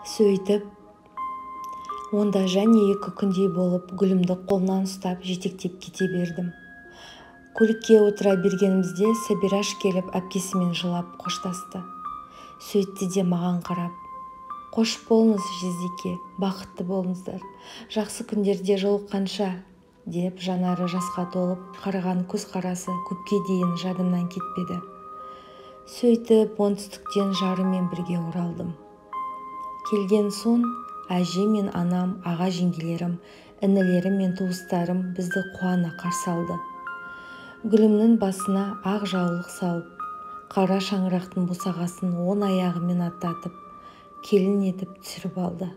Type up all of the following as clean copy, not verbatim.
Сөйтіп, онда және 2 күндей болып Гүлімді қолынан ұстап жетектеп кете бердім. Көлікке отыра бергенімізде Сәбираш келіп әпкесімен жылап қоштасты. Сөйтті де маған қарап: «Қош болыңыз Жездеке, бақытты болыңыздар, жақсы күндерде жолыққанша», деп жанары жасқа толып қараған көзқарасы көпке дейін жадымнан кетпеді. Сөйтіп оңтүстіктен жарыммен бірге оралдым. Келген соң әже мен анам, аға жеңгелерім, інілерім мен туыстарым бізді қуана қарсы алды. Гүлімнің басына ақ жаулық салып, қара шаңырақтың босағасын 10 аяғымен аттатып, келін етіп түсіріп алды.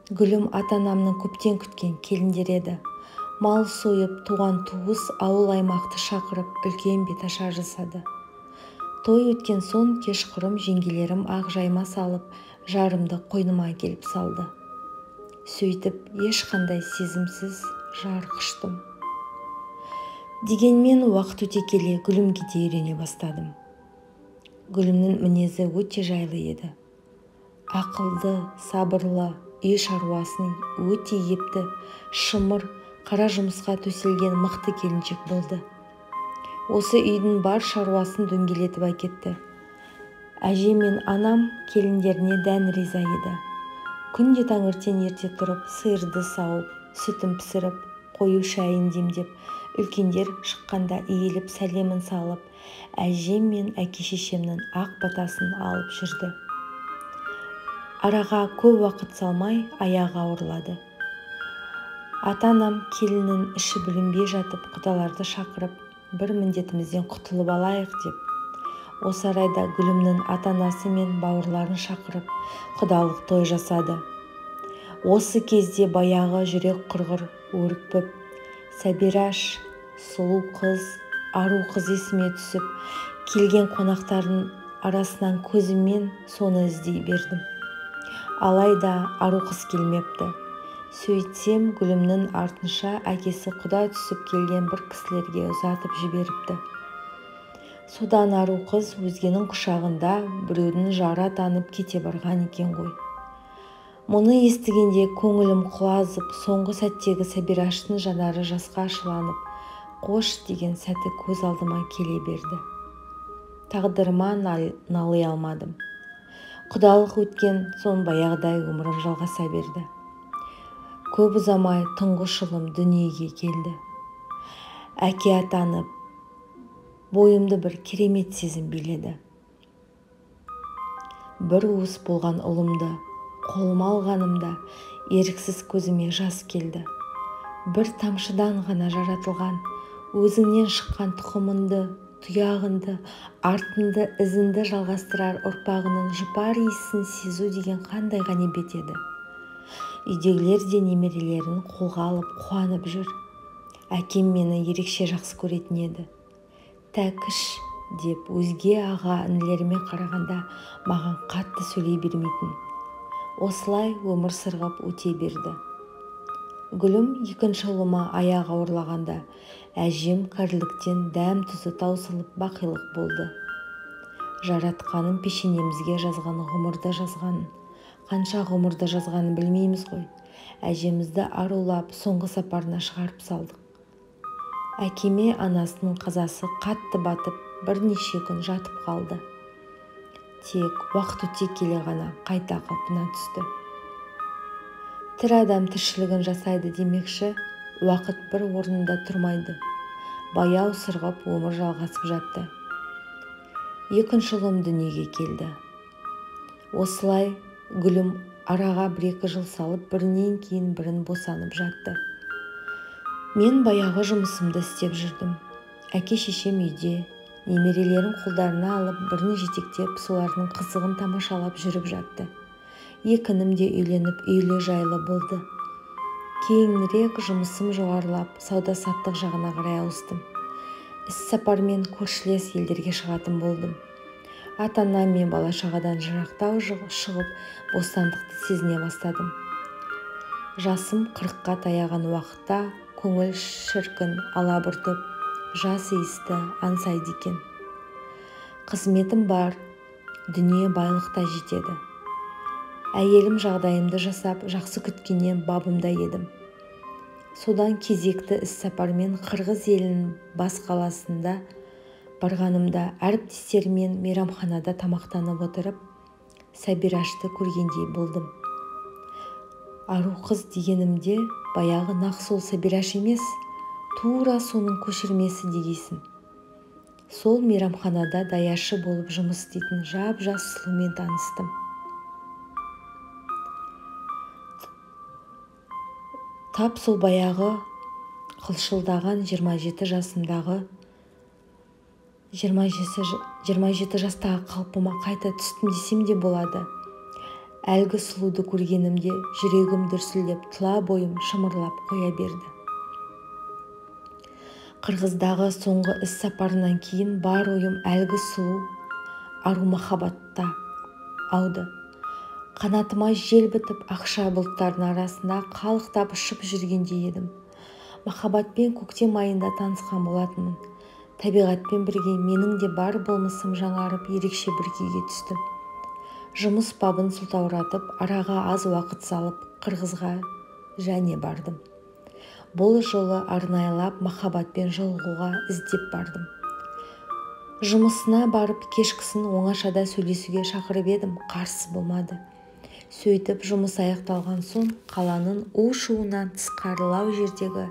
Гүлім ата-анамның көптен күткен келіндер еді. Мал сойып, туған туыс ауыл-аймақты шақырып, үлкен беташар жасады. Той өткен соң кешқұрым жеңгелерім ақ жайма салып, жарымды қойныма келіп салды. Сөйтіп, ешқандай сезімсіз жар құштым. Дегенмен уақыт өте келе Гүлімге де үйрене бастадым. Гүлімнің мінезі өте жайлы еді. Ақылды, сабырлы, үй шаруасын өте епті, шымыр, қара жұмысқа төселген мықты келіншек болды. Осы үйдің бар шаруасын дөңгелетіп әкетті. Әже мен анам келіндеріне дән риза еді. Күнде таңертең ерте тұрып, сиырды сауып, сүтін пісіріп, қою шайын демдеп, үлкендер шыққанда иіліп сәлемін салып, әжем мен әке-шешемнің ақ батасын алып жүрді. Араға көп уақыт салмай аяғы ауырлады. Ата-анам келіннің іші білінбей жатып, құдаларды шақырып, бір міндетімізден құтылып алайық деп, осы арайда Гүлімнің ата-анасы мен бауырларын шақырып, құдалық той жасады. Осы кезде баяғы жүрек құрғыр өрікпіп, Сәбираш, сұлу қыз, ару қыз есіме түсіп, келген қонақтардың арасынан көзіммен соны іздей бердім. Алайда ару қыз келмепті. Сөйтсем, Гүлімнің артынша әкесі құда түсіп келген бір кісілерге ұзатып жіберіпті. Содан ару қыз өзгенің құшағында біреудің жары атанып кете барған екен ғой. Мұны естігенде көңілім құлазып, соңғы сәттегі Сәбираштың жанары жасқа ашыланып, қош деген сәті көз алдыма келе берді. Тағдырыма налый алмадым. Құдалық өткен соң баяғыдай өмірім жалғаса берді. Көп ұзамай тұңғыш ұлым дүниеге келді. Әке атанып, бойымды бір керемет сезім биледі. Бір уыс болған ұлымды қолыма алғанымда еріксіз көзіме жас келді. Бір тамшыдан ғана жаратылған, өзіңнен шыққан тұқымыңды, тұяғыңды, артыңды, ізіңді жалғастырар ұрпағының жұпар иісін сезу деген қандай ғанибет еді. Үйдегілер де немерелерін қолға алып қуанып жүр. Әкем мені ерекше жақсы көретін еді. Тәкіш деп өзге аға інілеріме қарағанда маған қатты сөйлей бермейтін. Осылай өмір сырғып өте берді. Гүлім екінші ұлыма аяғы ауырлағанда әжем кәріліктен дәм тұзы таусылып бақилық болды. Жаратқаным пешенемізге жазған ғұмырды жазғанын, қанша ғұмырды жазғанын білмейміз ғой. Әжемізді арулап соңғы сапарына шығарып салдық. Әкеме анасының қазасы қатты батып, бірнеше күн жатып қалды. Тек уақыт өте келе ғана қайта қалпына түсті. Тірі адам тіршілігін жасайды демекші, уақыт бір орнында тұрмайды. Баяу сырғып өмір жалғасып жатты. Екінші ұлым дүниеге келді. Осылай Гүлім араға 1-2 жыл салып, бірінен кейін бірін босанып жатты. Мен баяғы жұмысымды істеп жүрдім. Әке-шешем үйде, немерелерін қолдарына алып, бірін жетектеп, солардың қызығын тамашалап жүріп жатты. Екінім де үйленіп, үйлі жайлы болды. Кейінірек жұмысым жоғарылап, сауда-саттық жағына қарай ауыстым. Іс-сапармен көршілес елдерге шығатын болдым. Ата-ана мен бала-шағадан жырақтау шығып, бостандықты сезіне бастадым. Жасым 40-қа таяған уақытта көңіл шіркін алабұртып, жас иісті аңсайды екен. Қызметім бар, дүние байлықта жетеді. Әйелім жағдайымды жасап, жақсы күткеннен бабымда едім. Содан кезекті іс-сапармен Қырғыз елінің бас қаласында барғанымда әріптестеріммен мейрамханада тамақтанып отырып, Сәбирашты көргендей болдым. Ару қыз дегенімде баяғы нақ сол Сәбираш емес, тура соның көшірмесі дегейсің. Сол мейрамханада даяшы болып жұмыс істейтін жап-жас сұлумен таныстым. Тап сол баяғы қылшылдаған 27 жастағы қалпыма қайта түстім десем де болады. Әлгі сұлуды көргенімде жүрегім дүрсілдеп, тұла бойым шымырлап қоя берді. Қырғыздағы соңғы іс сапарынан кейін бар ойым әлгі сұлу ару махаббатта ауды. Қанатыма жел бітіп, ақша бұлттардың арасында қалықтап ұшып жүргендей едім. Махаббатпен көктем айында танысқан болатынмын. Табиғатпен бірге менің де бар болмысым жаңарып, ерекше бір күйге түстім. Жұмыс бабын сылтауратып, араға аз уақыт салып, Қырғызға және бардым. Бұл жолы арнайлап махаббатпен жолығуға іздеп бардым. Жұмысына барып кешкісін оңашада сөйлесуге шақырып едім, қарсы болмады. Сөйтіп жұмыс аяқталған соң қаланың у-шуынан тысқарылау жердегі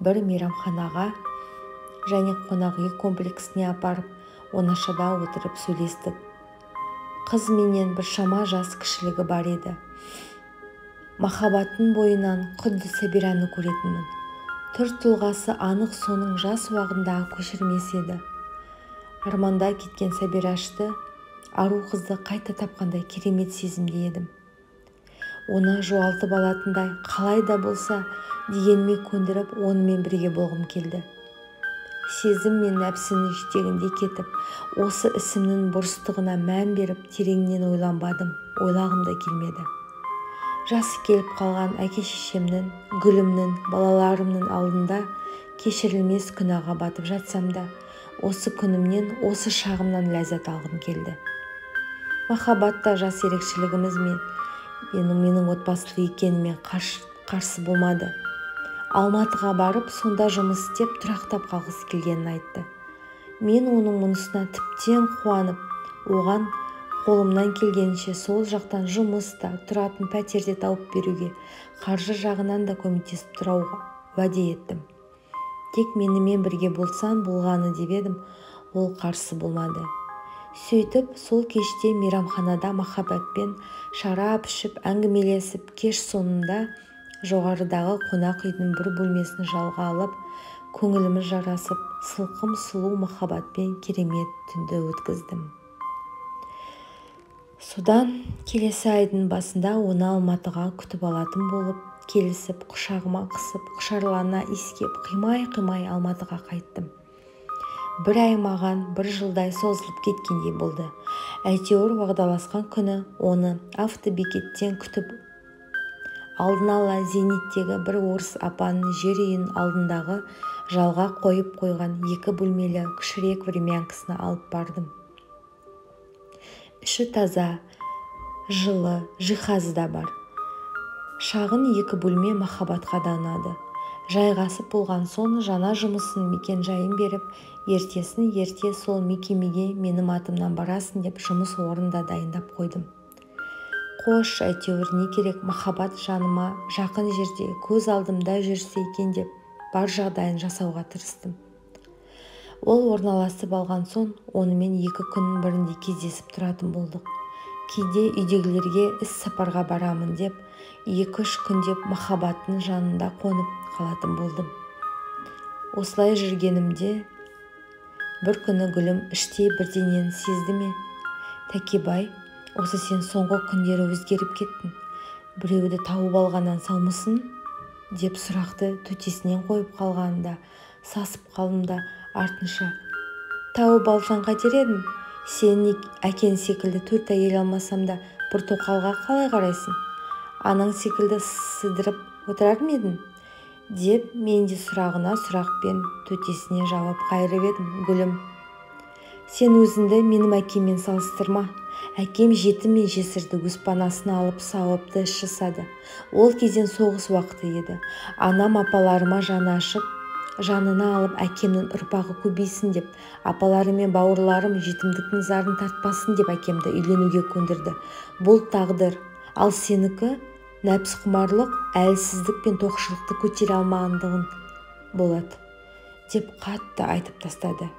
бір мейрамханаға және қонақ үй комплексіне апарып, оңашада отырып сөйлестік. Қыз менен біршама жас кішілігі бар еді. Махаббаттың бойынан құдды Сәбираны көретінмін. Түр-тұлғасы анық соның жас уағындағы көшірмесі еді. Арманда кеткен Сәбирашты, ару қызды қайта тапқандай керемет сезімде едім. Оны жоғалтып алатындай, қалай да болса дегенме көндіріп, онымен бірге болғым келді. Сезім мен нәпсінің жетегінде кетіп, осы ісімнің бұрыстығына мән беріп, тереңнен ойланбадым, ойлағым да келмеді. Жасы келіп қалған әке-шешемнің, гүлімнің, балаларымның алдында кешірілмес күнәға батып жатсам да, осы күнімнен, осы шағымнан ләззат алғым келді. Махаббатта жас ерекшелігіміз менің отбасылы екеніме қарсы болмады. Алматыға барып, сонда жұмыс істеп, тұрақтап қалғысы келгенін айтты. Мен оның мұнысына тіптен қуанып, оған қолымнан келгенше сол жақтан жұмыста, тұратын пәтерде тауып беруге, қаржы жағынан да көмектесіп тұрауға уәде еттім. Тек менімен бірге болсан болғаны деп едім, ол қарсы болмады. Сөйтіп, сол кеште мейрамханада махаббатпен шарап ішіп, әңгімелесіп, кеш соңында жоғарыдағы қонақ үйдің бір бөлмесін жалға алып, көңіліміз жарасып, сылқым сұлу махаббатпен керемет түнді өткіздім. Содан келесі айдың басында оны Алматыға күтіп алатын болып, келісіп, құшағыма қысып, құшарлана иіскеп, қимай-қимай Алматыға қайттым. Бір ай маған бір жылдай созылып кеткендей болды. Әйтеуір уағдаласқан күні оны автобекеттен күтіп, алдын ала Зейнеттегі бір орыс апаның жер үйінің алдындағы жалға қойып қойған 2 бөлмелі кішірек времянкасына алып бардым. Іші таза, жылы, жиһазы да бар. Шағын 2 бөлме махаббатқа да ұнады. Жайғасып болған соң жаңа жұмысын мекен жайын беріп, ертесін ерте сол мекемеге менің атымнан барасын деп жұмыс орнында дайындап қойдым. Қош, әйтеуір не керек, махаббат жаныма жақын жерде, көз алдымда жүрсе екен деп, бар жағдайын жасауға тырыстым. Ол орналасып алған соң, онымен 2 күннің бірінде кездесіп тұратын болдық. Кейде үйдегілерге іс сапарға барамын деп, 2-3 күндеп махаббаттың жанында қонып қалатын болдым. Осылай жүргенімде бір күні гүлім іштей бірдеңені сезді ме? Тәкебай, осы сен соңғы күндері өзгеріп кеттің. Біреуді тауып алғаннан саумысың? Деп сұрақты төтесінен қойып қалғанында сасып қалдым да артынша. Тауып алсаң қайтер едім? Сенің әкең секілді 4 әйел алмасам да бір тоқалға қалай қарайсың? Анаң секілді сыдырып отырар ма едің? Деп мен де сұрағына сұрақпен төтесіне жауап қайырып едім. Гүлім, сен өзіңді менің әкеммен салыстырма. әкем жетім мен жесірді өз панасына алып сауапты іс жасады. Ол кезден соғыс уақыты еді. Анам апаларыма жаны ашып, жанына алып әкемнің ұрпағы көбейсін деп, апалары мен бауырларым жетімдіктің зарын тартпасын деп әкемді үйленуге көндірді. Бұл тағдыр, ал сенікі нәпсіқұмарлық, әлсіздік пен тоқшылықты көтере алмағандығың болады, деп қатты айтып тастады.